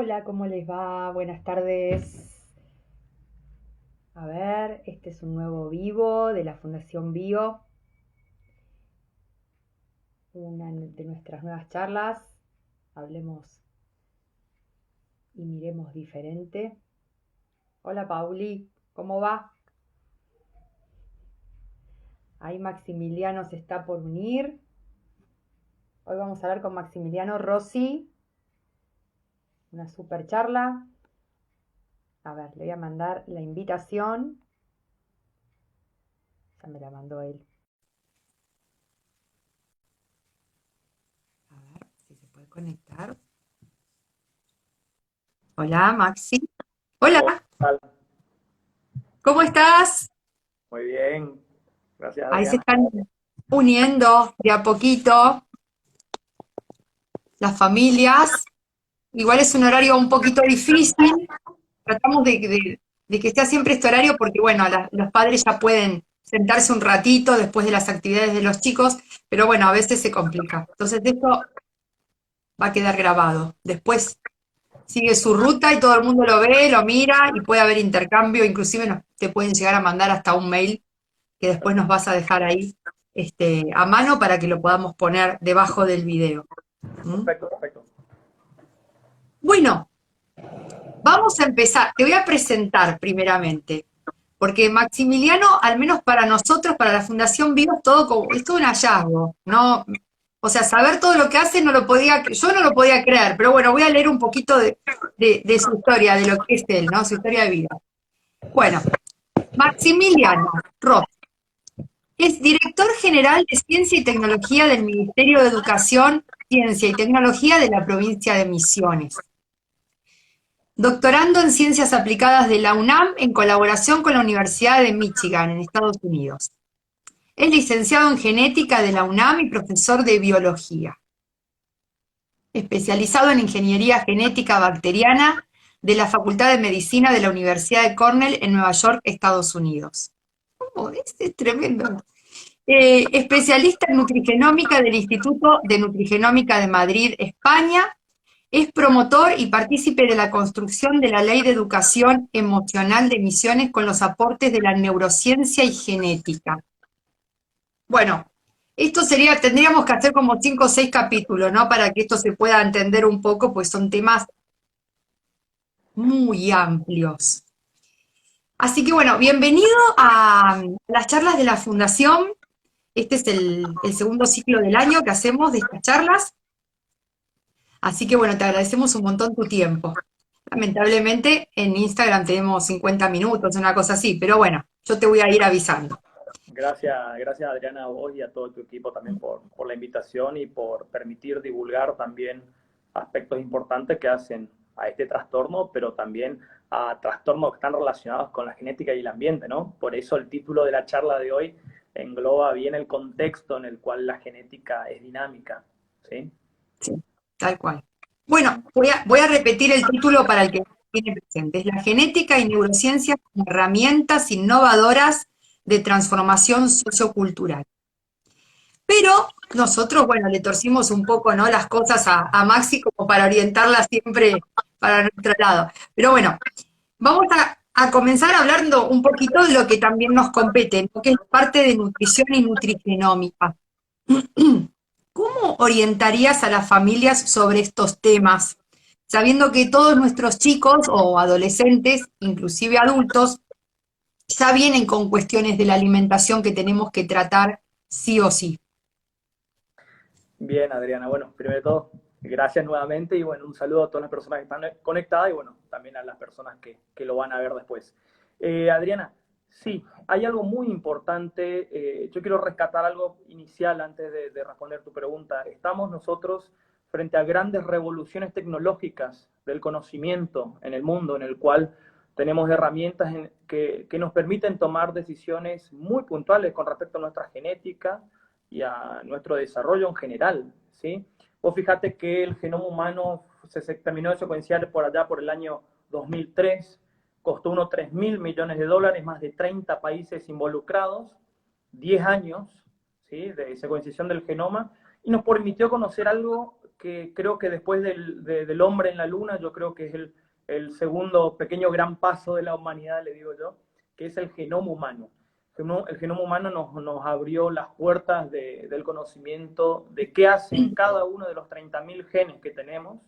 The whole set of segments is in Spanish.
Hola, ¿cómo les va? Buenas tardes. A ver, este es un nuevo vivo de la Fundación Bio, una de nuestras nuevas charlas. Hablemos y miremos diferente. Hola, Pauli, ¿cómo va? Ahí Maximiliano se está por unir. Hoy vamos a hablar con Maximiliano Rossi, una super charla. A ver, le voy a mandar la invitación. Ya me la mandó él. A ver si se puede conectar. Hola, Maxi. Hola, Hola, ¿qué tal? ¿cómo estás? Muy bien, gracias Ahí se Adriana. están uniendo de a poquito las familias. Igual es un horario un poquito difícil. Tratamos de que sea siempre este horario porque, bueno, los padres ya pueden sentarse un ratito después de las actividades de los chicos, pero bueno, a veces se complica. Entonces esto va a quedar grabado. Después sigue su ruta y todo el mundo lo ve, lo mira y puede haber intercambio. Inclusive te pueden llegar a mandar hasta un mail que después nos vas a dejar ahí a mano para que lo podamos poner debajo del video. ¿Mm? Perfecto, perfecto. Bueno, vamos a empezar. Te voy a presentar primeramente, porque Maximiliano, al menos para nosotros, para la Fundación Viva, es todo un hallazgo, ¿no? O sea, saber todo lo que hace yo no lo podía creer, pero bueno, voy a leer un poquito de su historia, de lo que es él, ¿no? Su historia de vida. Bueno, Maximiliano Roth es director general de Ciencia y Tecnología del Ministerio de Educación, Ciencia y Tecnología de la provincia de Misiones. Doctorando en Ciencias Aplicadas de la UNAM en colaboración con la Universidad de Michigan en Estados Unidos. Es licenciado en Genética de la UNAM y profesor de Biología. Especializado en Ingeniería Genética Bacteriana de la Facultad de Medicina de la Universidad de Cornell en Nueva York, Estados Unidos. Oh, es tremendo. Especialista en nutrigenómica del Instituto de Nutrigenómica de Madrid, España. Es promotor y partícipe de la construcción de la Ley de Educación Emocional de Misiones con los aportes de la neurociencia y genética. Bueno, tendríamos que hacer como 5 o 6 capítulos, ¿no? Para que esto se pueda entender un poco, pues son temas muy amplios. Así que bueno, bienvenido a las charlas de la Fundación. Este es el segundo ciclo del año que hacemos de estas charlas. Así que bueno, te agradecemos un montón tu tiempo. Lamentablemente en Instagram tenemos 50 minutos, una cosa así, pero bueno, yo te voy a ir avisando. Gracias Adriana a vos y a todo tu equipo también por la invitación y por permitir divulgar también aspectos importantes que hacen a este trastorno, pero también a trastornos que están relacionados con la genética y el ambiente, ¿no? Por eso el título de la charla de hoy engloba bien el contexto en el cual la genética es dinámica, ¿sí? Sí, tal cual. Bueno, voy a repetir el título para el que no tiene presente. Es la genética y neurociencia como herramientas innovadoras de transformación sociocultural. Pero nosotros, bueno, le torcimos un poco, ¿no? Las cosas a Maxi como para orientarla siempre para nuestro lado. Pero bueno, vamos a comenzar hablando un poquito de lo que también nos compete, ¿no? Que es parte de nutrición y nutrigenómica. ¿Cómo orientarías a las familias sobre estos temas, sabiendo que todos nuestros chicos o adolescentes, inclusive adultos, ya vienen con cuestiones de la alimentación que tenemos que tratar sí o sí? Bien, Adriana. Bueno, primero de todo, gracias nuevamente y bueno, un saludo a todas las personas que están conectadas y bueno, también a las personas que lo van a ver después. Adriana, sí, hay algo muy importante. Yo quiero rescatar algo inicial antes de responder tu pregunta. Estamos nosotros frente a grandes revoluciones tecnológicas del conocimiento en el mundo, en el cual tenemos herramientas que nos permiten tomar decisiones muy puntuales con respecto a nuestra genética y a nuestro desarrollo en general, ¿sí? Vos fíjate que el genoma humano se terminó de secuenciar por allá por el año 2003, costó unos 3.000 millones de dólares, más de 30 países involucrados, 10 años, ¿sí? De secuenciación del genoma, y nos permitió conocer algo que creo que después del hombre en la luna, yo creo que es el segundo pequeño gran paso de la humanidad, le digo yo, que es el genoma humano. El genoma humano nos abrió las puertas del conocimiento de qué hacen cada uno de los 30.000 genes que tenemos,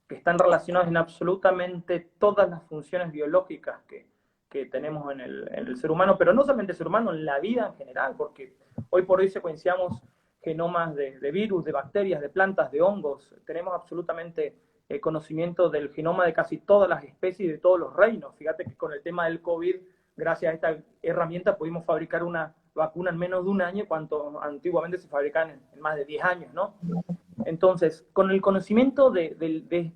que están relacionados en absolutamente todas las funciones biológicas que tenemos en el ser humano, pero no solamente el ser humano, en la vida en general, porque hoy por hoy secuenciamos genomas de virus, de bacterias, de plantas, de hongos. Tenemos absolutamente conocimiento del genoma de casi todas las especies y de todos los reinos. Fíjate que con el tema del COVID, gracias a esta herramienta pudimos fabricar una vacuna en menos de un año, cuanto antiguamente se fabricaban en más de 10 años, ¿no? Entonces, con el conocimiento de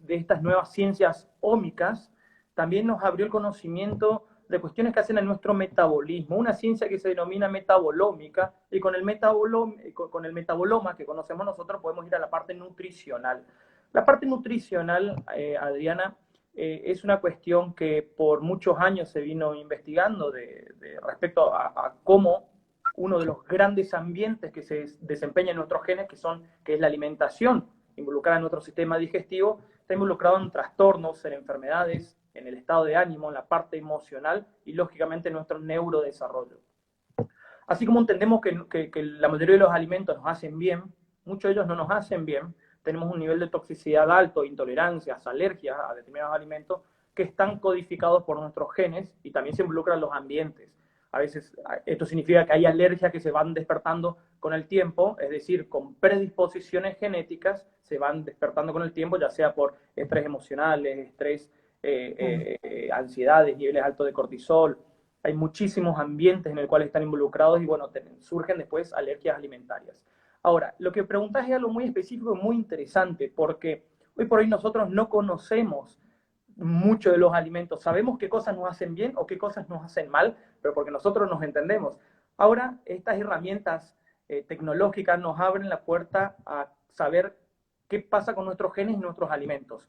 estas nuevas ciencias ómicas, también nos abrió el conocimiento de cuestiones que hacen a nuestro metabolismo, una ciencia que se denomina metabolómica, y con el metaboloma que conocemos nosotros podemos ir a la parte nutricional. La parte nutricional, Adriana, es una cuestión que por muchos años se vino investigando respecto a cómo uno de los grandes ambientes que se desempeña en nuestros genes, que es la alimentación involucrada en nuestro sistema digestivo, está involucrado en trastornos, en enfermedades, en el estado de ánimo, en la parte emocional y, lógicamente, en nuestro neurodesarrollo. Así como entendemos que la mayoría de los alimentos nos hacen bien, muchos de ellos no nos hacen bien, tenemos un nivel de toxicidad alto, intolerancias, alergias a determinados alimentos que están codificados por nuestros genes, y también se involucran los ambientes. A veces esto significa que hay alergias que se van despertando con el tiempo, es decir, con predisposiciones genéticas se van despertando con el tiempo, ya sea por estrés emocionales, estrés, ansiedades, niveles altos de cortisol. Hay muchísimos ambientes en los cuales están involucrados y, bueno, surgen después alergias alimentarias. Ahora, lo que preguntas es algo muy específico y muy interesante, porque hoy por hoy nosotros no conocemos mucho de los alimentos. Sabemos qué cosas nos hacen bien o qué cosas nos hacen mal, pero porque nosotros nos entendemos. Ahora, estas herramientas tecnológicas nos abren la puerta a saber qué pasa con nuestros genes y nuestros alimentos.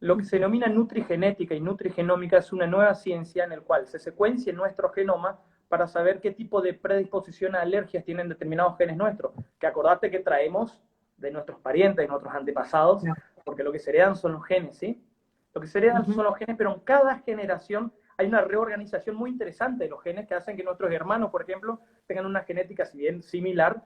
Lo que se denomina nutrigenética y nutrigenómica es una nueva ciencia en la cual se secuencia nuestro genoma para saber qué tipo de predisposición a alergias tienen determinados genes nuestros. Que acordate que traemos de nuestros parientes, de nuestros antepasados, porque lo que se heredan son los genes, ¿sí? Lo que se heredan son los genes, pero en cada generación hay una reorganización muy interesante de los genes que hacen que nuestros hermanos, por ejemplo, tengan una genética, si bien similar,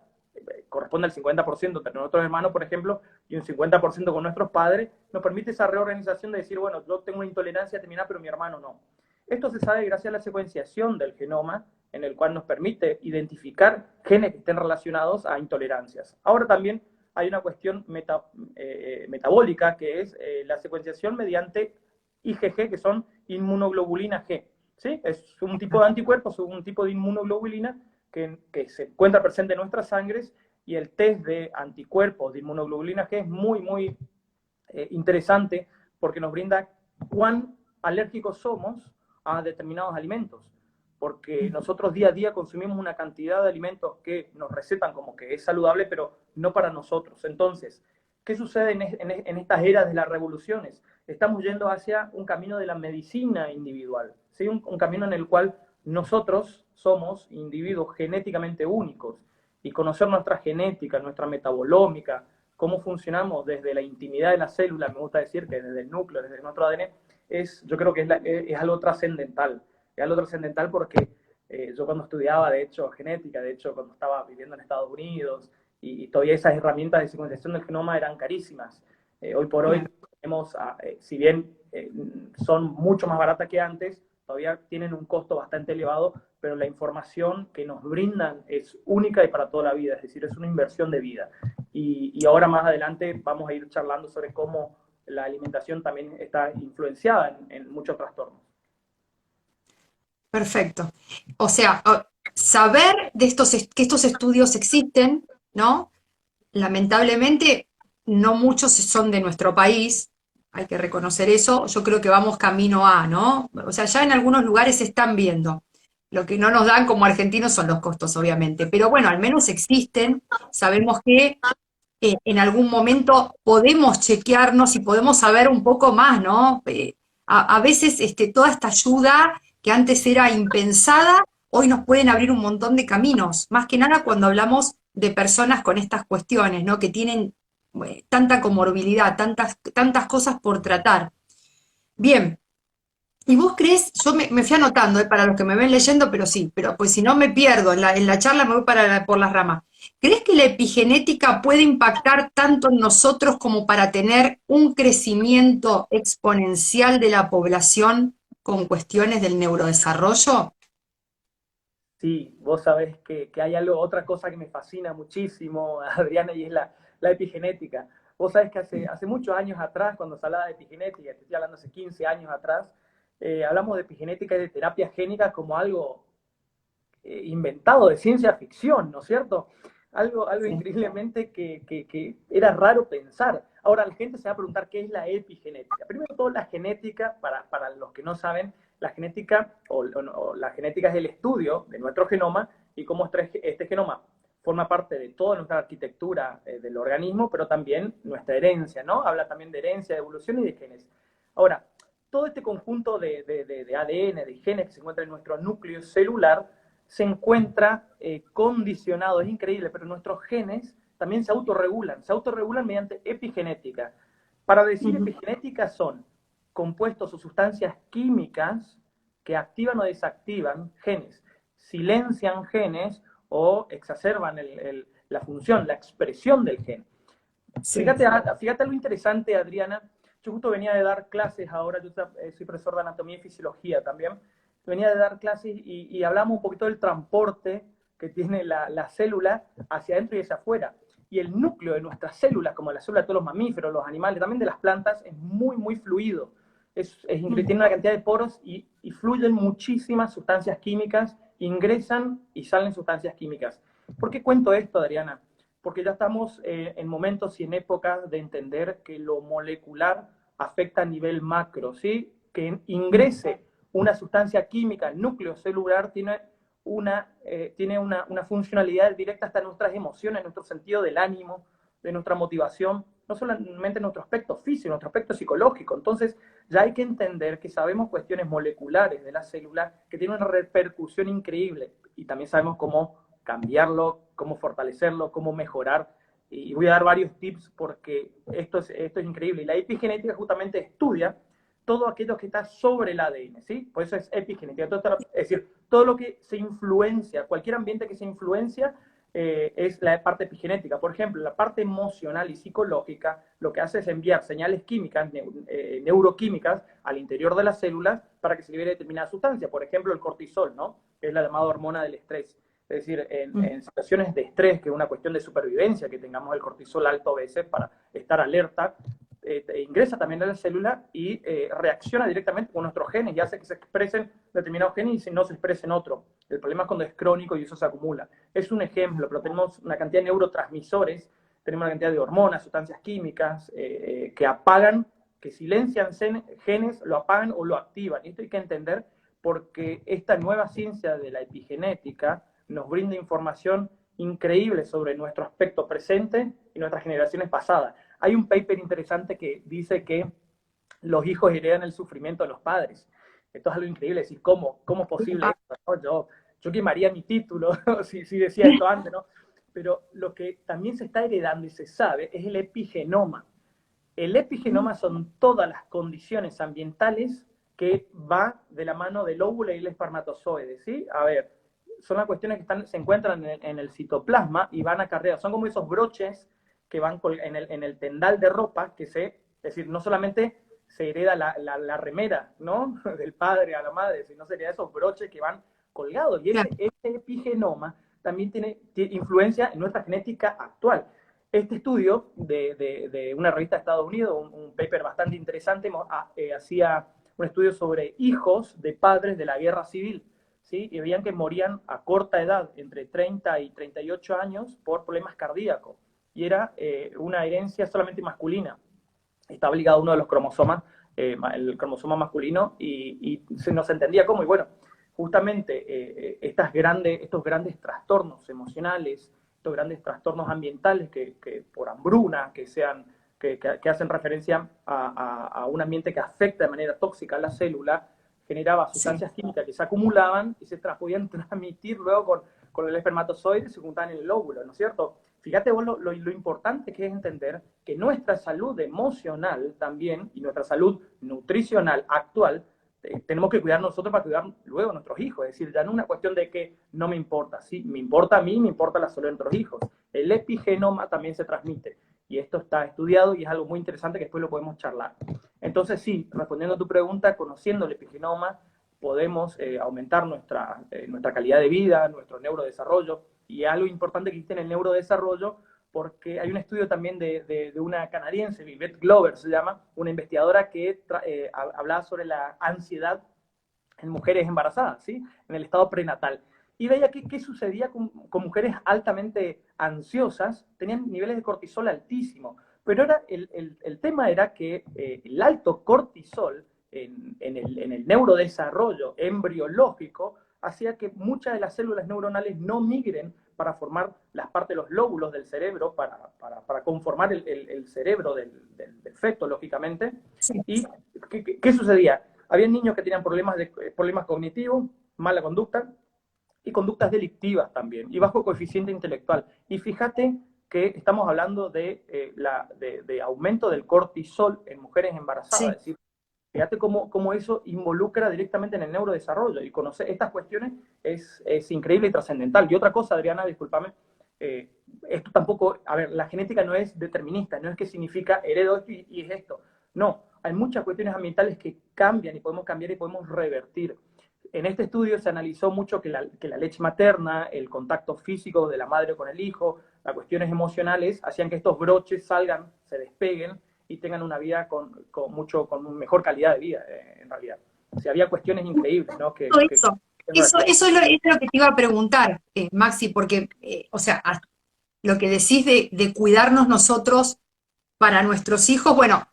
corresponde al 50%, pero nuestros hermanos, por ejemplo, y un 50% con nuestros padres, nos permite esa reorganización de decir, bueno, yo tengo una intolerancia determinada, pero mi hermano no. Esto se sabe gracias a la secuenciación del genoma, en el cual nos permite identificar genes que estén relacionados a intolerancias. Ahora también hay una cuestión metabólica, que es la secuenciación mediante IgG, que son inmunoglobulina G. ¿Sí? Es un tipo de anticuerpos, un tipo de inmunoglobulina que se encuentra presente en nuestras sangres, y el test de anticuerpos de inmunoglobulina G es muy, muy interesante, porque nos brinda cuán alérgicos somos a determinados alimentos, porque nosotros día a día consumimos una cantidad de alimentos que nos recetan como que es saludable, pero no para nosotros. Entonces, ¿qué sucede en estas eras de las revoluciones? Estamos yendo hacia un camino de la medicina individual, ¿sí? Un camino en el cual nosotros somos individuos genéticamente únicos, y conocer nuestra genética, nuestra metabolómica, cómo funcionamos desde la intimidad de la célula, me gusta decir que desde el núcleo, desde nuestro ADN, yo creo que es algo trascendental. Es algo trascendental porque yo cuando estudiaba, de hecho, genética, de hecho, cuando estaba viviendo en Estados Unidos, y todavía esas herramientas de secuenciación del genoma eran carísimas. Hoy por hoy tenemos, si bien son mucho más baratas que antes, todavía tienen un costo bastante elevado, pero la información que nos brindan es única y para toda la vida, es decir, es una inversión de vida. Y ahora más adelante vamos a ir charlando sobre cómo la alimentación también está influenciada en muchos trastornos. Perfecto. O sea, saber de que estos estudios existen, ¿no? Lamentablemente, no muchos son de nuestro país, hay que reconocer eso. Yo creo que vamos camino a, ¿no? O sea, ya en algunos lugares se están viendo. Lo que no nos dan como argentinos son los costos, obviamente. Pero bueno, al menos existen. Sabemos que en algún momento podemos chequearnos y podemos saber un poco más, ¿no? A veces toda esta ayuda que antes era impensada, hoy nos pueden abrir un montón de caminos, más que nada cuando hablamos de personas con estas cuestiones, ¿no? Que tienen tanta comorbilidad, tantas cosas por tratar. Bien, y vos crees, yo me fui anotando, para los que me ven leyendo, pero sí, pero pues si no me pierdo, en la charla me voy por las ramas. ¿Crees que la epigenética puede impactar tanto en nosotros como para tener un crecimiento exponencial de la población con cuestiones del neurodesarrollo? Sí, vos sabés que hay algo, otra cosa que me fascina muchísimo, Adriana, y es la epigenética. Vos sabés que hace muchos años atrás, cuando se hablaba de epigenética, te estoy hablando hace 15 años atrás, hablamos de epigenética y de terapia génica como algo inventado de ciencia ficción, ¿no es cierto? Algo Sí. increíblemente que era raro pensar. Ahora la gente se va a preguntar qué es la epigenética. Primero todo, la genética, para los que no saben, la genética o la genética es el estudio de nuestro genoma y cómo este genoma forma parte de toda nuestra arquitectura del organismo, pero también nuestra herencia, ¿no? Habla también de herencia, de evolución y de genes. Ahora, todo este conjunto de ADN, de genes que se encuentra en nuestro núcleo celular, se encuentra condicionado, es increíble, pero nuestros genes también se autorregulan mediante epigenética. Para decir Ujú. epigenética son compuestos o sustancias químicas que activan o desactivan genes, silencian genes o exacerban la función, la expresión del gen. Sí. Fíjate lo interesante, Adriana. Yo justo venía de dar clases ahora, yo soy profesor de anatomía y fisiología también. Venía de dar clases y hablamos un poquito del transporte que tiene la célula hacia adentro y hacia afuera. Y el núcleo de nuestras células, como la célula de todos los mamíferos, los animales, también de las plantas, es muy, muy fluido. Mm. Tiene una cantidad de poros y fluyen muchísimas sustancias químicas, ingresan y salen sustancias químicas. ¿Por qué cuento esto, Adriana? Porque ya estamos en momentos y en épocas de entender que lo molecular afecta a nivel macro, ¿sí? Que ingrese una sustancia química al núcleo celular tiene una funcionalidad directa hasta nuestras emociones, nuestro sentido del ánimo, de nuestra motivación, no solamente nuestro aspecto físico, nuestro aspecto psicológico. Entonces, ya hay que entender que sabemos cuestiones moleculares de la célula que tienen una repercusión increíble y también sabemos cómo cambiarlo, cómo fortalecerlo, cómo mejorar. Y voy a dar varios tips porque esto es increíble. Y la epigenética justamente estudia todo aquello que está sobre el ADN, ¿sí? Por eso es epigenética. Es decir, todo lo que se influencia, cualquier ambiente que se influencia, es la parte epigenética. Por ejemplo, la parte emocional y psicológica lo que hace es enviar señales químicas, neuroquímicas, al interior de las células para que se libere determinada sustancia. Por ejemplo, el cortisol, ¿no? Que es la llamada hormona del estrés. Es decir, en situaciones de estrés, que es una cuestión de supervivencia, que tengamos el cortisol alto a veces para estar alerta, ingresa también a la célula y reacciona directamente con nuestros genes y hace que se expresen determinados genes y no se expresen otro. El problema es cuando es crónico y eso se acumula. Es un ejemplo, pero tenemos una cantidad de neurotransmisores, tenemos una cantidad de hormonas, sustancias químicas que apagan, que silencian genes, lo apagan o lo activan. Y esto hay que entender porque esta nueva ciencia de la epigenética nos brinda información increíble sobre nuestro aspecto presente y nuestras generaciones pasadas. Hay un paper interesante que dice que los hijos heredan el sufrimiento de los padres. Esto es algo increíble, es decir, ¿cómo es posible esto? ¿No? Yo quemaría mi título si decía esto antes, ¿no? Pero lo que también se está heredando y se sabe es el epigenoma. El epigenoma son todas las condiciones ambientales que va de la mano del óvulo y el espermatozoide, ¿sí? A ver, son las cuestiones que se encuentran en el citoplasma y van acarreadas. Son como esos broches que van en el tendal de ropa, es decir, no solamente se hereda la remera, ¿no? Del padre a la madre, sino se hereda esos broches que van colgados. Y Claro. ese epigenoma también tiene influencia en nuestra genética actual. Este estudio de una revista de Estados Unidos, un paper bastante interesante, hacía un estudio sobre hijos de padres de la guerra civil, ¿sí? Y veían que morían a corta edad, entre 30 y 38 años, por problemas cardíacos. Y era una herencia solamente masculina. Estaba ligado a uno de los cromosomas, el cromosoma masculino, y no se entendía cómo. Y bueno, justamente estos grandes trastornos emocionales, estos grandes trastornos ambientales que por hambruna, que hacen referencia a un ambiente que afecta de manera tóxica a la célula, generaba Sí. sustancias químicas que se acumulaban y se podían transmitir luego con el espermatozoide y se juntaban en el óvulo, ¿no es cierto? fíjate vos lo importante que es entender que nuestra salud emocional también y nuestra salud nutricional actual tenemos que cuidar nosotros para cuidar luego a nuestros hijos. Es decir, ya no es una cuestión de que no me importa, sí, me importa a mí, me importa la salud de nuestros hijos. El epigenoma también se transmite y esto está estudiado y es algo muy interesante que después lo podemos charlar. Entonces sí, respondiendo a tu pregunta, conociendo el epigenoma podemos aumentar nuestra calidad de vida, nuestro neurodesarrollo, y algo importante que existe en el neurodesarrollo, porque hay un estudio también de una canadiense, Vivette Glover se llama, una investigadora que hablaba sobre la ansiedad en mujeres embarazadas, ¿sí? En el estado prenatal. Y veía qué sucedía con mujeres altamente ansiosas, tenían niveles de cortisol altísimos, pero el tema era que el alto cortisol en el neurodesarrollo embriológico hacía que muchas de las células neuronales no migren para formar las partes de los lóbulos del cerebro, para conformar el cerebro del feto, lógicamente. Sí. ¿Y qué sucedía? Había niños que tenían problemas cognitivos, mala conducta, y conductas delictivas también, y bajo coeficiente intelectual. Y fíjate que estamos hablando de aumento del cortisol en mujeres embarazadas, Sí. es decir, fíjate cómo eso involucra directamente en el neurodesarrollo, y conocer estas cuestiones es increíble y trascendental. Y otra cosa, Adriana, discúlpame, esto tampoco, a ver, la genética no es determinista, no es que significa heredo esto y es esto. No, hay muchas cuestiones ambientales que cambian y podemos cambiar y podemos revertir. En este estudio se analizó mucho que la leche materna, el contacto físico de la madre con el hijo, las cuestiones emocionales, hacían que estos broches salgan, se despeguen y tengan una vida con mejor calidad de vida, en realidad. O sea, había cuestiones increíbles, ¿no? Eso es lo que te iba a preguntar, Maxi, porque, o sea, lo que decís de cuidarnos nosotros para nuestros hijos, bueno,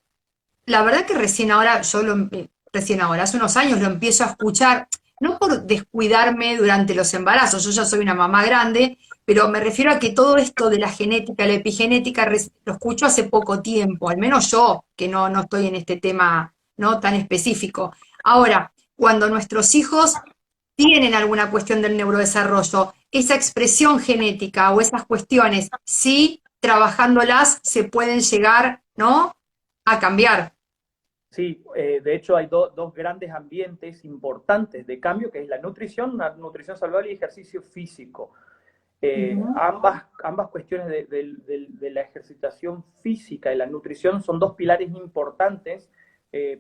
la verdad que recién ahora, hace unos años lo empiezo a escuchar, no por descuidarme durante los embarazos, yo ya soy una mamá grande, pero me refiero a que todo esto de la genética, la epigenética, lo escucho hace poco tiempo, al menos yo, que no estoy en este tema no tan específico. Ahora, cuando nuestros hijos tienen alguna cuestión del neurodesarrollo, esa expresión genética o esas cuestiones, sí, trabajándolas se pueden llegar, ¿no?, a cambiar. Sí, de hecho hay dos grandes ambientes importantes de cambio, que es la nutrición saludable y ejercicio físico. Ambas cuestiones de la ejercitación física y la nutrición son dos pilares importantes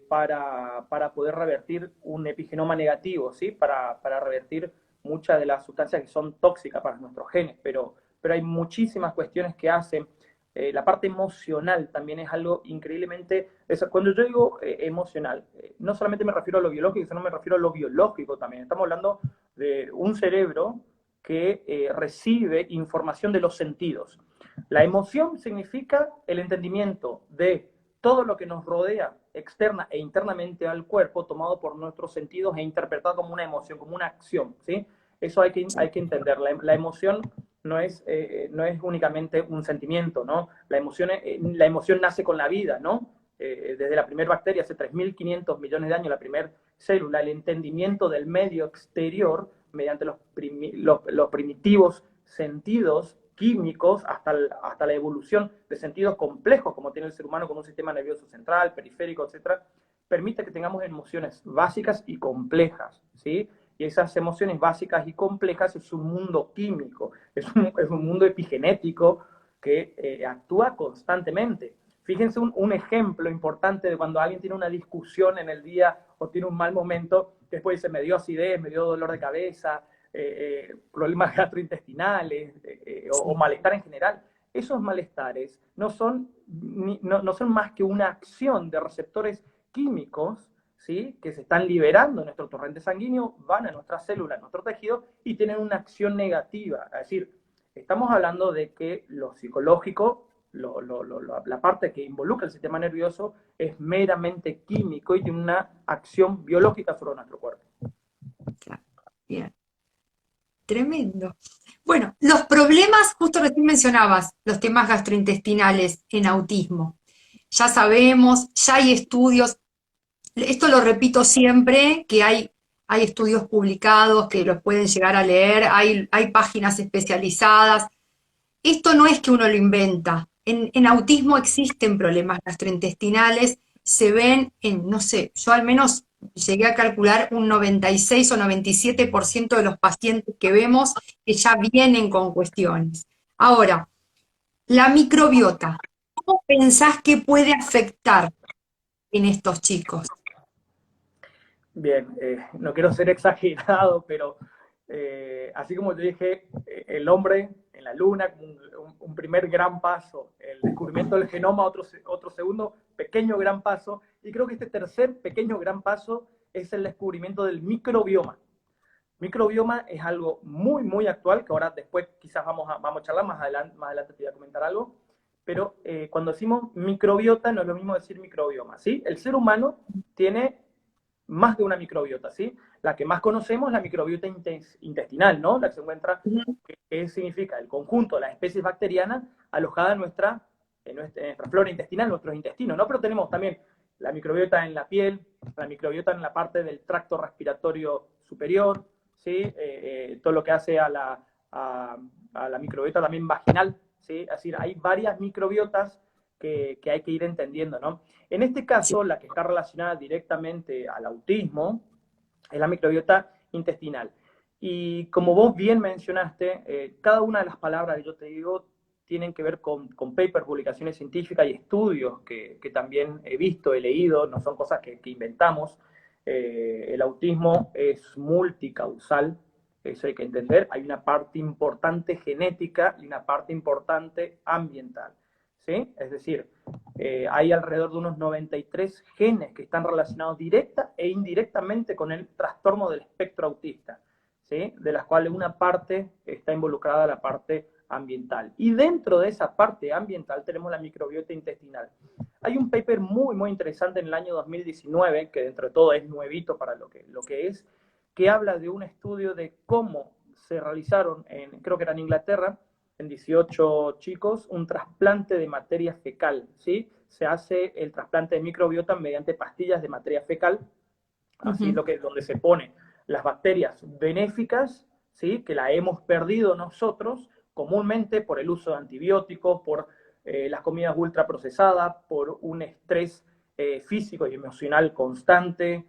para poder revertir un epigenoma negativo, ¿sí? Para revertir muchas de las sustancias que son tóxicas para nuestros genes, pero hay muchísimas cuestiones que hacen. La parte emocional también es algo increíblemente... Cuando yo digo emocional, no solamente me refiero a lo biológico, sino me refiero a lo biológico también. Estamos hablando de un cerebro que recibe información de los sentidos. La emoción significa el entendimiento de todo lo que nos rodea externa e internamente al cuerpo, tomado por nuestros sentidos e interpretado como una emoción, como una acción, ¿sí? Eso hay que entender. La emoción no es únicamente un sentimiento, ¿no? La emoción nace con la vida, ¿no? Desde la primera bacteria, hace 3.500 millones de años, la primera célula, el entendimiento del medio exterior mediante los primitivos sentidos químicos hasta la evolución de sentidos complejos como tiene el ser humano con un sistema nervioso central, periférico, etcétera, permite que tengamos emociones básicas y complejas, ¿sí? Y esas emociones básicas y complejas es un mundo químico, es un mundo epigenético que actúa constantemente. Fíjense un ejemplo importante de cuando alguien tiene una discusión en el día o tiene un mal momento, que después dice, me dio acidez, me dio dolor de cabeza, problemas gastrointestinales o malestar en general. Esos malestares no son más que una acción de receptores químicos, ¿sí?, que se están liberando en nuestro torrente sanguíneo, van a nuestras células, a nuestro tejido y tienen una acción negativa. Es decir, estamos hablando de que lo psicológico, la parte que involucra el sistema nervioso es meramente químico y tiene una acción biológica sobre nuestro cuerpo. Bien. Tremendo. Bueno, los problemas, justo recién mencionabas, los temas gastrointestinales en autismo. Ya sabemos, ya hay estudios, esto lo repito siempre, que hay estudios publicados que los pueden llegar a leer, hay páginas especializadas. esto no es que uno lo inventa. En autismo existen problemas gastrointestinales, se ven en, no sé, yo al menos llegué a calcular un 96 o 97% de los pacientes que vemos que ya vienen con cuestiones. Ahora, la microbiota, ¿cómo pensás que puede afectar en estos chicos? Bien, no quiero ser exagerado, pero así como te dije, el hombre en la luna, un primer gran paso, el descubrimiento del genoma, otro segundo pequeño gran paso, y creo que este tercer pequeño gran paso es el descubrimiento del microbioma. Microbioma es algo muy, muy actual, que ahora después quizás vamos a charlar, más adelante te voy a comentar algo, pero cuando decimos microbiota no es lo mismo decir microbioma, ¿sí? El ser humano tiene más de una microbiota, ¿sí? La que más conocemos es la microbiota intestinal, ¿no? La que se encuentra, que significa el conjunto de las especies bacterianas alojadas en nuestra flora intestinal, nuestros intestinos, ¿no? Pero tenemos también la microbiota en la piel, la microbiota en la parte del tracto respiratorio superior, ¿sí? Todo lo que hace a la microbiota también vaginal, ¿sí? Es decir, hay varias microbiotas que hay que ir entendiendo, ¿no? En este Sí. caso, la que está relacionada directamente al autismo es la microbiota intestinal. Y como vos bien mencionaste, cada una de las palabras que yo te digo tienen que ver con papers, publicaciones científicas y estudios que también he visto, he leído, no son cosas que inventamos. El autismo es multicausal, eso hay que entender. Hay una parte importante genética y una parte importante ambiental, ¿sí? Es decir, hay alrededor de unos 93 genes que están relacionados directa e indirectamente con el trastorno del espectro autista, ¿sí? De las cuales una parte está involucrada la parte ambiental. Y dentro de esa parte ambiental tenemos la microbiota intestinal. Hay un paper muy, muy interesante en el año 2019, que dentro de todo es nuevito para lo que es, que habla de un estudio de cómo se realizaron, creo que era en Inglaterra, en 18 chicos, un trasplante de materia fecal, ¿sí? Se hace el trasplante de microbiota mediante pastillas de materia fecal, así es Ujú. donde se pone las bacterias benéficas, ¿sí? Que la hemos perdido nosotros comúnmente por el uso de antibióticos, por las comidas ultraprocesadas, por un estrés físico y emocional constante,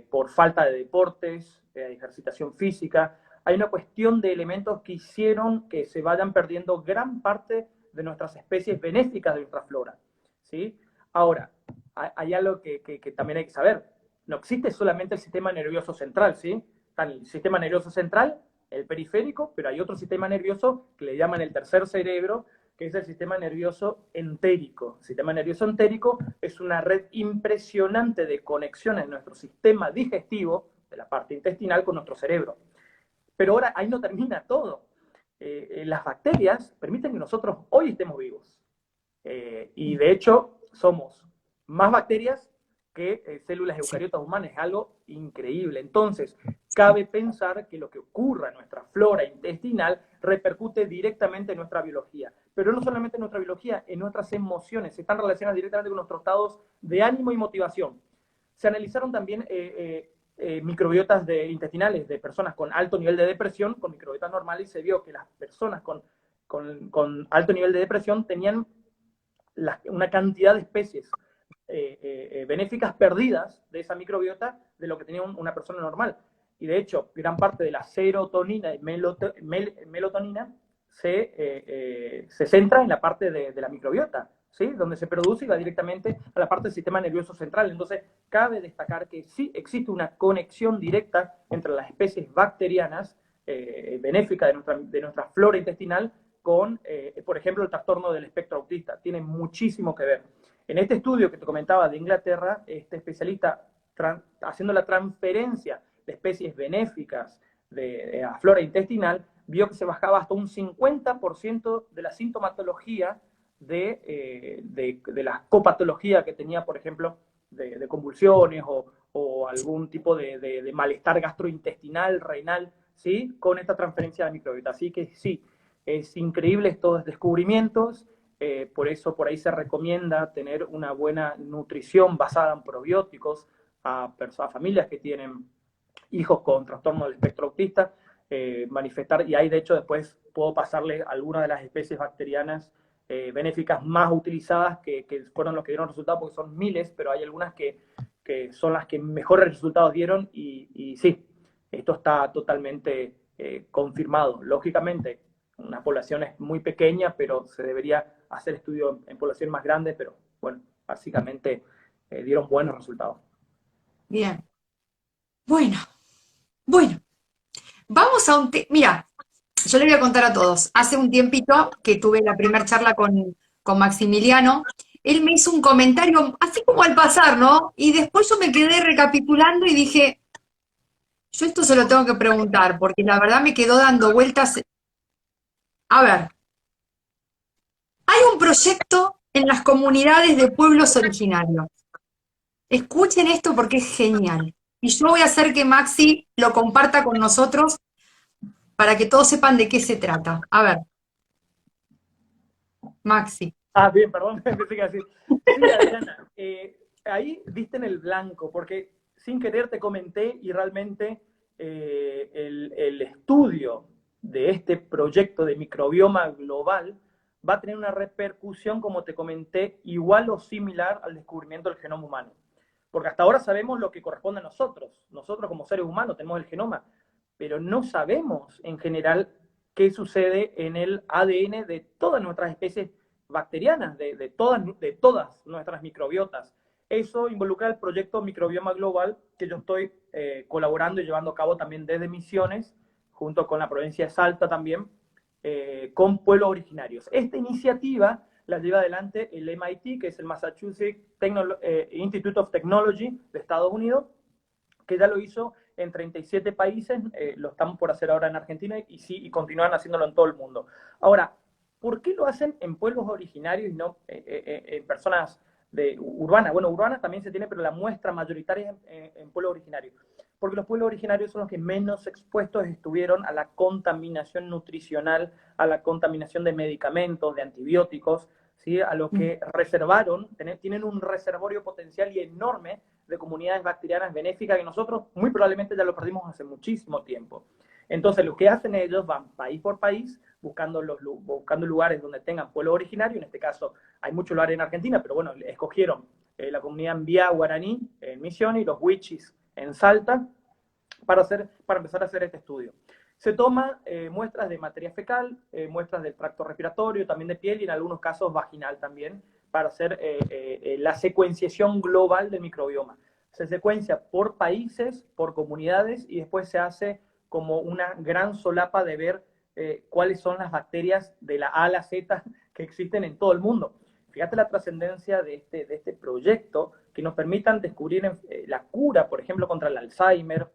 por falta de deportes, de ejercitación física. Hay una cuestión de elementos que hicieron que se vayan perdiendo gran parte de nuestras especies benéficas de nuestra flora, ¿sí? Ahora, hay algo que también hay que saber. No existe solamente el sistema nervioso central, ¿sí? Está el sistema nervioso central, el periférico, pero hay otro sistema nervioso que le llaman el tercer cerebro, que es el sistema nervioso entérico. El sistema nervioso entérico es una red impresionante de conexiones en nuestro sistema digestivo, de la parte intestinal, con nuestro cerebro. Pero ahora ahí no termina todo. Las bacterias permiten que nosotros hoy estemos vivos. Y de hecho, somos más bacterias que células Sí. eucariotas humanas. Es algo increíble. Entonces, cabe pensar que lo que ocurra en nuestra flora intestinal repercute directamente en nuestra biología. Pero no solamente en nuestra biología, en nuestras emociones. Están relacionadas directamente con nuestros estados de ánimo y motivación. Se analizaron también microbiotas intestinales de personas con alto nivel de depresión, con microbiotas normales, y se vio que las personas con alto nivel de depresión tenían una cantidad de especies benéficas perdidas de esa microbiota de lo que tenía una persona normal. Y de hecho, gran parte de la serotonina y melatonina se centra en la parte de la microbiota, ¿sí? Donde se produce y va directamente a la parte del sistema nervioso central. Entonces, cabe destacar que sí existe una conexión directa entre las especies bacterianas benéficas de nuestra flora intestinal con, por ejemplo, el trastorno del espectro autista. Tiene muchísimo que ver. En este estudio que te comentaba de Inglaterra, este especialista haciendo la transferencia de especies benéficas de la flora intestinal, vio que se bajaba hasta un 50% de la sintomatología de la copatología que tenía, por ejemplo, de convulsiones o algún tipo de malestar gastrointestinal, renal, ¿sí? Con esta transferencia de microbiota. Así que sí, es increíble estos descubrimientos, por eso por ahí se recomienda tener una buena nutrición basada en probióticos a familias que tienen hijos con trastorno del espectro autista. manifestar, y ahí de hecho después puedo pasarles algunas de las especies bacterianas benéficas más utilizadas que fueron los que dieron resultados, porque son miles, pero hay algunas que son las que mejores resultados dieron y sí, esto está totalmente confirmado. Lógicamente, una población es muy pequeña, pero se debería hacer estudios en poblaciones más grandes, pero bueno, básicamente dieron buenos resultados. Bien. Bueno, bueno. Vamos a un tema. Mira, yo le voy a contar a todos. Hace un tiempito que tuve la primera charla con Maximiliano, él me hizo un comentario así como al pasar, ¿no? Y después yo me quedé recapitulando y dije, yo esto se lo tengo que preguntar, porque la verdad me quedó dando vueltas. A ver, hay un proyecto en las comunidades de pueblos originarios. Escuchen esto porque es genial. Y yo voy a hacer que Maxi lo comparta con nosotros para que todos sepan de qué se trata. A ver, Maxi. Ah, bien, perdón, pensé que decir. Sí, Adriana, ahí diste en el blanco, porque sin querer te comenté y realmente el estudio de este proyecto de microbioma global va a tener una repercusión, como te comenté, igual o similar al descubrimiento del genoma humano. Porque hasta ahora sabemos lo que corresponde a nosotros. Nosotros como seres humanos tenemos el genoma, pero no sabemos en general qué sucede en el ADN de todas nuestras especies bacterianas, de todas nuestras microbiotas. Eso involucra el proyecto Microbioma Global, que yo estoy colaborando y llevando a cabo también desde Misiones, junto con la provincia de Salta también, con pueblos originarios. Esta iniciativa la lleva adelante el MIT, que es el Massachusetts Institute of Technology de Estados Unidos, que ya lo hizo en 37 países, lo estamos por hacer ahora en Argentina y continúan haciéndolo en todo el mundo. Ahora, ¿por qué lo hacen en pueblos originarios y no en personas urbanas? Bueno, urbanas también se tiene, pero la muestra mayoritaria es en pueblos originarios. Porque los pueblos originarios son los que menos expuestos estuvieron a la contaminación nutricional, a la contaminación de medicamentos, de antibióticos, ¿sí? A lo que reservaron, tienen un reservorio potencial y enorme de comunidades bacterianas benéficas que nosotros muy probablemente ya lo perdimos hace muchísimo tiempo. Entonces, lo que hacen ellos, van país por país, buscando lugares donde tengan pueblo originario. En este caso, hay muchos lugares en Argentina, pero bueno, escogieron la comunidad Mbia Guaraní en Misiones y los Wichis en Salta para empezar a hacer este estudio. Se toma muestras de materia fecal, muestras del tracto respiratorio, también de piel y en algunos casos vaginal también, para hacer la secuenciación global del microbioma. Se secuencia por países, por comunidades y después se hace como una gran solapa de ver cuáles son las bacterias de la A a la Z que existen en todo el mundo. Fíjate la trascendencia de este proyecto que nos permitan descubrir la cura, por ejemplo, contra el Alzheimer,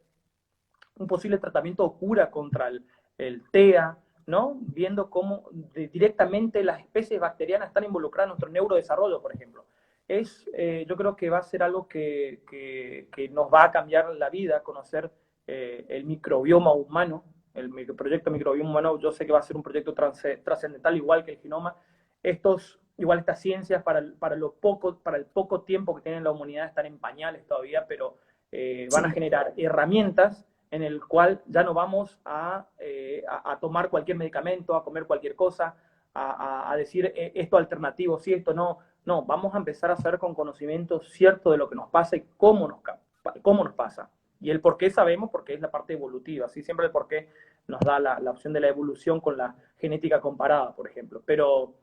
un posible tratamiento o cura contra el TEA, ¿no? Viendo cómo directamente las especies bacterianas están involucradas en nuestro neurodesarrollo, por ejemplo. Yo creo que va a ser algo que nos va a cambiar la vida, conocer el microbioma humano, el proyecto Microbioma Humano. Yo sé que va a ser un proyecto trascendental, igual que el genoma. Igual estas ciencias, para el poco tiempo que tiene la humanidad, están en pañales todavía, pero van a generar herramientas en el cual ya no vamos a tomar cualquier medicamento, a comer cualquier cosa, a decir esto alternativo, sí, esto no. No, vamos a empezar a hacer con conocimiento cierto de lo que nos pasa y cómo nos pasa. Y el por qué sabemos, porque es la parte evolutiva, ¿sí? Siempre el por qué nos da la opción de la evolución con la genética comparada, por ejemplo. Pero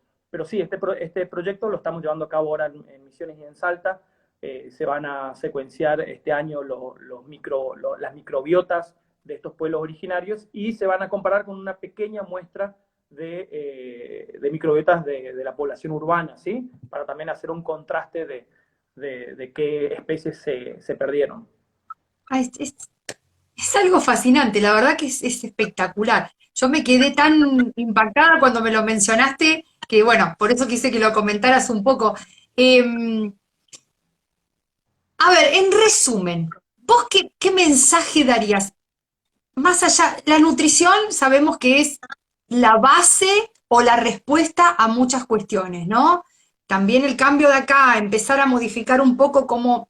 sí, este proyecto lo estamos llevando a cabo ahora en Misiones y en Salta. Se van a secuenciar este año las microbiotas de estos pueblos originarios y se van a comparar con una pequeña muestra de microbiotas de la población urbana, ¿sí? Para también hacer un contraste de qué especies se perdieron. Ah, es algo fascinante, la verdad que es espectacular. Yo me quedé tan impactada cuando me lo mencionaste que, bueno, por eso quise que lo comentaras un poco. A ver, en resumen, ¿vos qué mensaje darías? Más allá, la nutrición sabemos que es la base o la respuesta a muchas cuestiones, ¿no? También el cambio de acá, empezar a modificar un poco cómo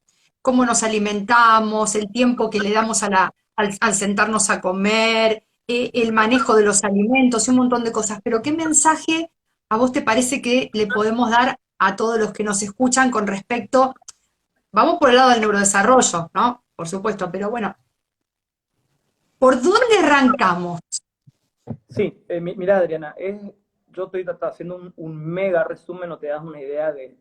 nos alimentamos, el tiempo que le damos al sentarnos a comer, el manejo de los alimentos y un montón de cosas, pero ¿qué mensaje a vos te parece que le podemos dar a todos los que nos escuchan con respecto, vamos por el lado del neurodesarrollo, ¿no? Por supuesto, pero bueno, ¿por dónde arrancamos? Sí, mira Adriana, yo estoy haciendo un mega resumen, no te das una idea de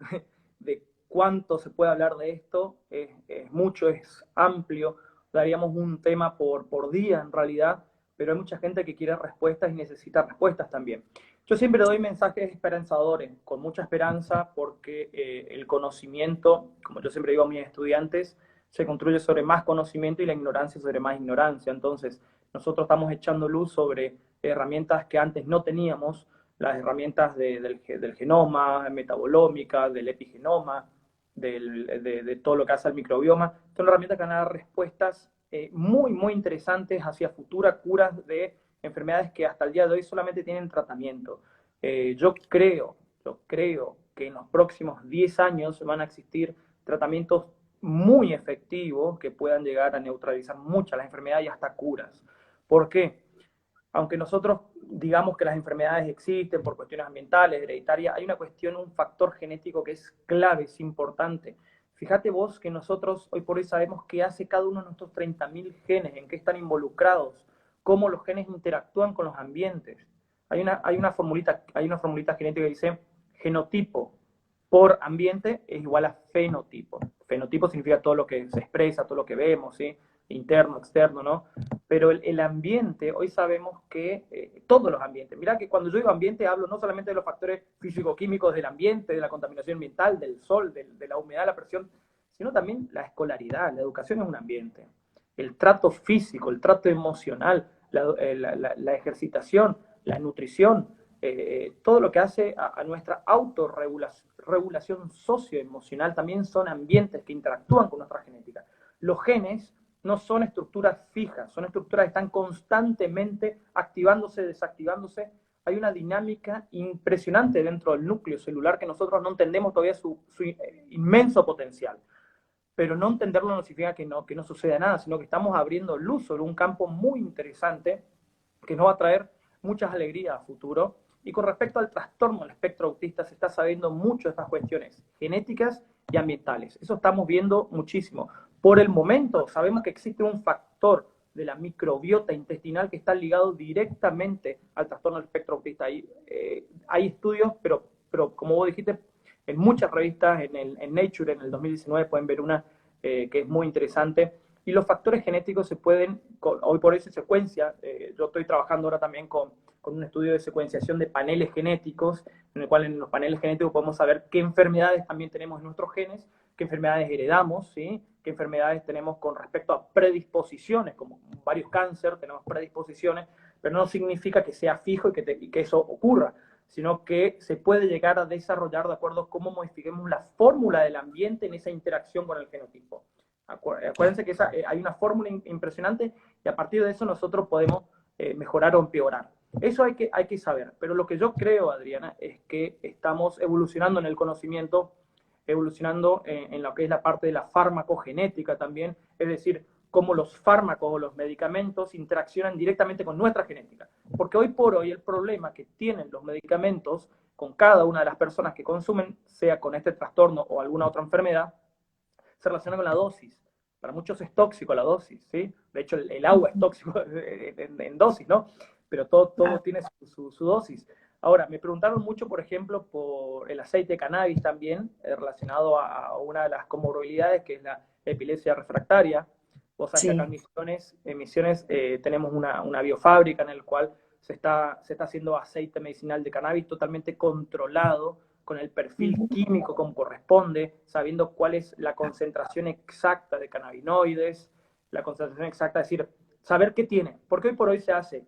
cuánto se puede hablar de esto, es mucho, es amplio, daríamos un tema por día en realidad, pero hay mucha gente que quiere respuestas y necesita respuestas también. Yo siempre doy mensajes esperanzadores, con mucha esperanza, porque el conocimiento, como yo siempre digo a mis estudiantes, se construye sobre más conocimiento y la ignorancia sobre más ignorancia. Entonces, nosotros estamos echando luz sobre herramientas que antes no teníamos, las herramientas del genoma, metabolómica, del epigenoma, de todo lo que hace al microbioma. Son herramientas que van a dar respuestas muy, muy interesantes hacia futuras curas de enfermedades que hasta el día de hoy solamente tienen tratamiento. Yo creo que en los próximos 10 años van a existir tratamientos muy efectivos que puedan llegar a neutralizar muchas las enfermedades y hasta curas. ¿Por qué? Aunque nosotros digamos que las enfermedades existen por cuestiones ambientales, hereditarias, hay una cuestión, un factor genético que es clave, es importante. Fíjate vos que nosotros hoy por hoy sabemos qué hace cada uno de nuestros 30.000 genes, en qué están involucrados, cómo los genes interactúan con los ambientes. Hay una formulita genética que dice genotipo por ambiente es igual a fenotipo. Fenotipo significa todo lo que se expresa, todo lo que vemos, ¿sí? Interno, externo, ¿no? Pero el ambiente, hoy sabemos que todos los ambientes, mira que cuando yo digo ambiente hablo no solamente de los factores físico-químicos del ambiente, de la contaminación ambiental, del sol, de la humedad, la presión, sino también la escolaridad, la educación es un ambiente, el trato físico, el trato emocional, la ejercitación, la nutrición, todo lo que hace a nuestra autorregulación socioemocional también son ambientes que interactúan con nuestra genética. Los genes no son estructuras fijas, son estructuras que están constantemente activándose, desactivándose. Hay una dinámica impresionante dentro del núcleo celular que nosotros no entendemos todavía su inmenso potencial. Pero no entenderlo no significa que no suceda nada, sino que estamos abriendo luz sobre un campo muy interesante que nos va a traer muchas alegrías a futuro. Y con respecto al trastorno del espectro autista, se está sabiendo mucho de estas cuestiones genéticas y ambientales. Eso estamos viendo muchísimo. Por el momento, sabemos que existe un factor de la microbiota intestinal que está ligado directamente al trastorno del espectro autista. Hay estudios, pero como vos dijiste, en muchas revistas, en Nature en el 2019 pueden ver una que es muy interesante. Y los factores genéticos se pueden, hoy por hoy se secuencia, yo estoy trabajando ahora también con un estudio de secuenciación de paneles genéticos, en el cual en los paneles genéticos podemos saber qué enfermedades también tenemos en nuestros genes, qué enfermedades heredamos, ¿sí? Qué enfermedades tenemos con respecto a predisposiciones, como varios cánceres tenemos predisposiciones, pero no significa que sea fijo y que eso ocurra, sino que se puede llegar a desarrollar de acuerdo a cómo modifiquemos la fórmula del ambiente en esa interacción con el genotipo. Acuérdense que hay una fórmula impresionante y a partir de eso nosotros podemos mejorar o empeorar. Eso hay que saber, pero lo que yo creo, Adriana, es que estamos evolucionando en el conocimiento, evolucionando en lo que es la parte de la farmacogenética también, es decir, cómo los fármacos o los medicamentos interaccionan directamente con nuestra genética. Porque hoy por hoy el problema que tienen los medicamentos con cada una de las personas que consumen, sea con este trastorno o alguna otra enfermedad, se relaciona con la dosis. Para muchos es tóxico la dosis, ¿sí? De hecho, el agua es tóxico en dosis, ¿no? Pero todo tiene su dosis. Ahora, me preguntaron mucho, por ejemplo, por el aceite de cannabis también, relacionado a una de las comorbilidades, que es la epilepsia refractaria. Vos sabés que acá Sí. en Misiones tenemos una biofábrica en la cual se está haciendo aceite medicinal de cannabis totalmente controlado, con el perfil químico como corresponde, sabiendo cuál es la concentración exacta de cannabinoides, la concentración exacta, es decir, saber qué tiene. Porque hoy por hoy se hace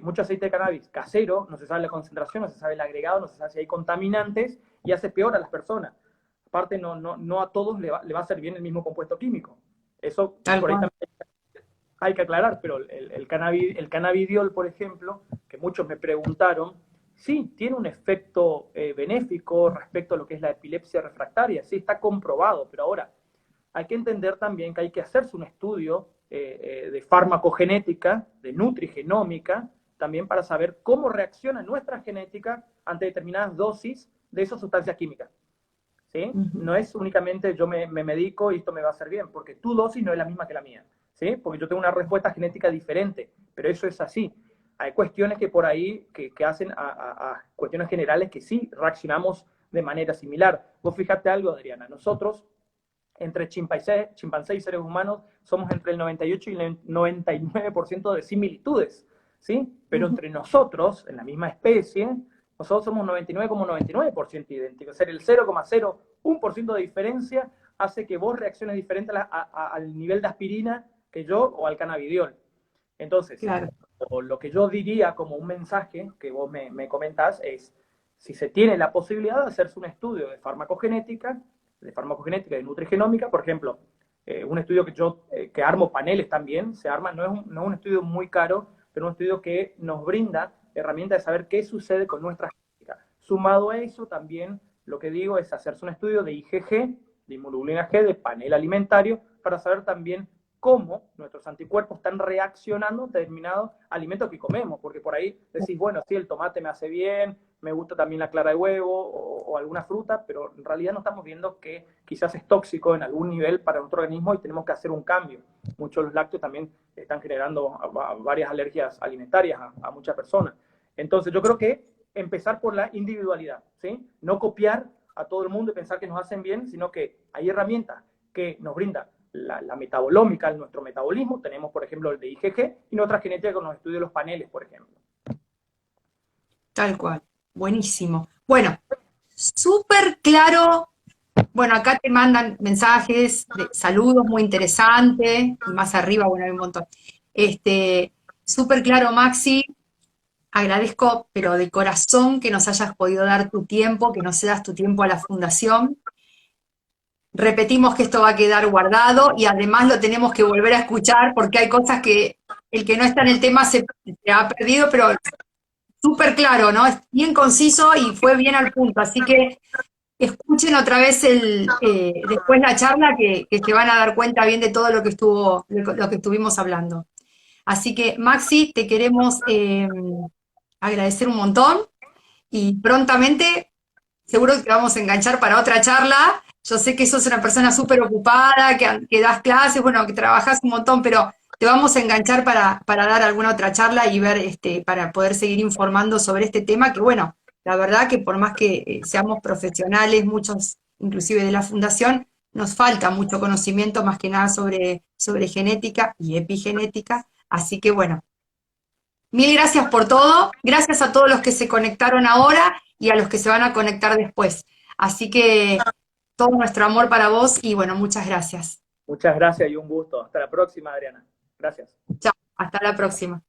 mucho aceite de cannabis casero, no se sabe la concentración, no se sabe el agregado, no se sabe si hay contaminantes y hace peor a las personas. Aparte, no a todos le va a hacer bien el mismo compuesto químico. Eso Tal por ahí cual. también hay que aclarar, pero el cannabidiol, por ejemplo, que muchos me preguntaron, sí, tiene un efecto benéfico respecto a lo que es la epilepsia refractaria, sí, está comprobado, pero ahora, hay que entender también que hay que hacerse un estudio de farmacogenética, de nutrigenómica, también para saber cómo reacciona nuestra genética ante determinadas dosis de esas sustancias químicas. ¿Sí? No es únicamente yo me medico y esto me va a hacer bien, porque tu dosis no es la misma que la mía, ¿sí? Porque yo tengo una respuesta genética diferente, pero eso es así. Hay cuestiones que por ahí que hacen a cuestiones generales que sí reaccionamos de manera similar. Vos fíjate algo, Adriana, nosotros entre chimpancé y seres humanos somos entre el 98 y el 99% de similitudes, ¿sí? Pero entre nosotros, en la misma especie, nosotros somos 99,99% idénticos. Es decir, el 0,01% de diferencia hace que vos reacciones diferente al nivel de aspirina que yo o al cannabidiol. Entonces, Claro. lo que yo diría como un mensaje que vos me comentás es, si se tiene la posibilidad de hacerse un estudio de farmacogenética, de nutrigenómica, por ejemplo, un estudio que yo que armo paneles también, se arma, no es un estudio muy caro, pero un estudio que nos brinda herramientas de saber qué sucede con nuestra genética. Sumado a eso, también lo que digo es hacerse un estudio de IgG, de inmunoglobulina G, de panel alimentario, para saber también cómo nuestros anticuerpos están reaccionando a determinados alimentos que comemos, porque por ahí decís, bueno, sí, el tomate me hace bien, me gusta también la clara de huevo o alguna fruta, pero en realidad no estamos viendo que quizás es tóxico en algún nivel para nuestro organismo y tenemos que hacer un cambio. Muchos de los lácteos también están generando varias alergias alimentarias a muchas personas. Entonces yo creo que empezar por la individualidad, ¿sí? No copiar a todo el mundo y pensar que nos hacen bien, sino que hay herramientas que nos brindan la metabolómica, nuestro metabolismo. Tenemos, por ejemplo, el de IgG y nuestra genética con los estudios de los paneles, por ejemplo. Tal cual. Buenísimo. Bueno, súper claro. Bueno, acá te mandan mensajes de saludos muy interesantes, y más arriba, bueno, hay un montón. Súper claro, Maxi. Agradezco, pero de corazón, que nos hayas podido dar tu tiempo, que nos cedas tu tiempo a la fundación. Repetimos que esto va a quedar guardado y además lo tenemos que volver a escuchar porque hay cosas que el que no está en el tema se ha perdido, pero súper claro, ¿no? Es bien conciso y fue bien al punto. Así que escuchen otra vez después la charla que se van a dar cuenta bien de todo lo que estuvimos hablando. Así que, Maxi, te queremos agradecer un montón y prontamente seguro que vamos a enganchar para otra charla. Yo sé que sos una persona súper ocupada, que das clases, bueno, que trabajás un montón, pero te vamos a enganchar para dar alguna otra charla y ver, para poder seguir informando sobre este tema, que bueno, la verdad que por más que seamos profesionales, muchos inclusive de la fundación, nos falta mucho conocimiento más que nada sobre genética y epigenética. Así que bueno, mil gracias por todo. Gracias a todos los que se conectaron ahora y a los que se van a conectar después. Así que todo nuestro amor para vos y bueno, muchas gracias. Muchas gracias y un gusto. Hasta la próxima, Adriana. Gracias. Chao, hasta la próxima.